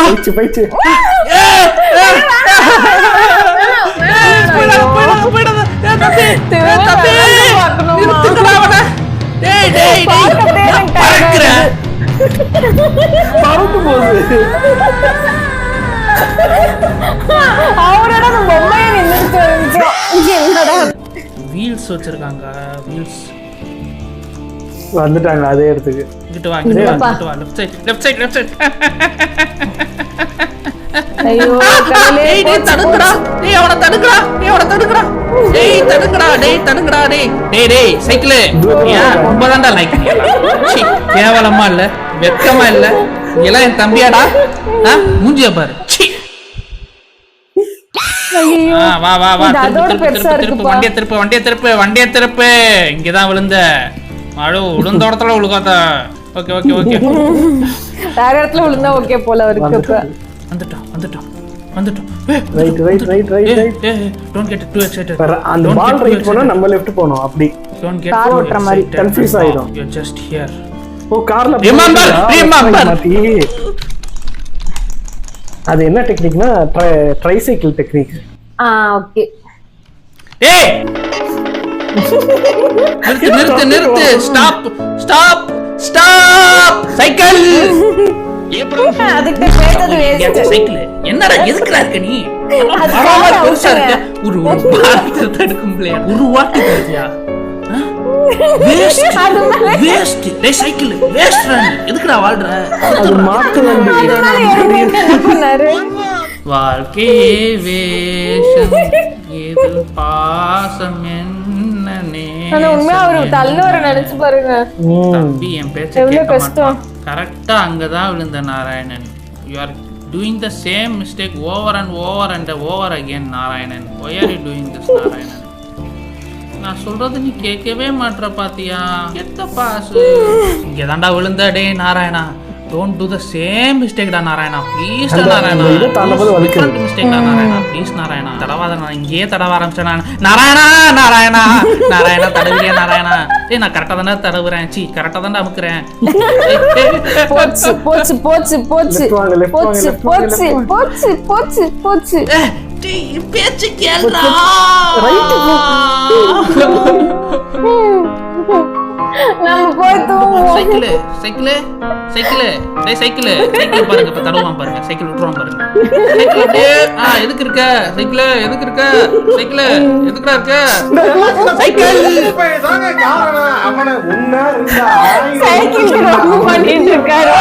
போயிடுச்சு அவரோட பொம்மையை நின்றுட்டு வீல்ஸ் வச்சிருக்காங்க. வீல்ஸ் வந்துட்டாங்க அதே இடத்துக்கு. இங்கிட்டு வா, இங்கிட்டு வா, இங்கிட்டு வா. Left side. ஐயோ கடவுளே, டேய் தடுங்கடா. டேய் அவன தடுங்கடா. டேய் தடுங்கடா. டேய் சைக்கிள். நீயா ரொம்ப தான்டா லைக். சீ கேவலமா இல்ல, வெக்கமா இல்ல. எல்லாம் என் தம்பியாடா. மூஞ்சிய பாரு. சீ. ஐயோ வா. திருப்பு. வண்டிய திருப்பு. இங்கதான் விழுந்த. விழுந்த இடத்துல விழுகாத. ஓகே வேற இடத்துல விழுந்தா ஓகே போல இருக்கு. வந்துட்டோம். Right. Don't get too excited. அந்த பால் ரைட் போனா நம்ம லெஃப்ட் போணும் அப்படி. Don't get கார் ஓட்ற மாதிரி கன்ஃபியூஸ் ஆயிடும். You're just here. ஓ கார்ல Remember. அது என்ன டெக்னிக்னா ட்ரைசைக்கிள் டெக்னிக். ஓகே. ஏய் நிறுத்து. ஸ்டாப். சைக்கிள். அதுக்கு கேட்டது வேஸ்ட். சைக்கிள் என்னடா எதுக்குடா இருக்க நீ? பெருசா இருக்க. ஒரு பாலத்தை தடுக்கும் பிளேயர். ஒரு வாட்டி தடுக்கியா? வேஸ்ட். டேய் சைக்கிள் வேஸ்ட் ரன். எதுக்குடா வாழ்ற? அது மாத்து வண்டி. வாழ்க்கையே வேஷம் ஏது பாசம் என்ன ஆனா உண்மையா அவரு தள்ளுவர நினைச்சு பாருங்க. தம்பி என் பேச்ச கேட்க மாட்டான். கரெக்டா அங்கதான் விழுந்த Narayanan. You are doing the same mistake over and over again Narayanan. Why are you doing this Narayanan? நான் சொல்றது நீ கேட்கவே மாட்ற பாத்தியா? எத்த பாசு. இங்க தாண்டா விழுந்த. டே Narayana, don't do the same mistake டா நாராயணா. ப்ளீஸ் டா நாராயணா. இது தாண்டபோது வலிக்குது. மிஸ்டேக் டா நாராயணா. ப்ளீஸ் நாராயணா. தடவாத. நான் இங்கேயே தடவ ஆரம்பிச்சேன் நான். நாராயணா தடவியா நாராயணா? டேய் நான் கரெக்டா தானே தடவுறேன். சீ கரெக்டா தானே அமுக்குறேன். போச்சு. டேய் பேச்சு கேளுடா. நம்ம போய் தூங்குவோம். சைக்கிள் பாருங்க. இப்ப தடவான் பாருங்க. சைக்கிள் விட்டுருவான் பாருங்க. எதுக்கு இருக்க சைக்கிள்? எதுக்குடா இருக்க சைக்கிள்? சைக்கிள் பண்ணிட்டு இருக்காரு.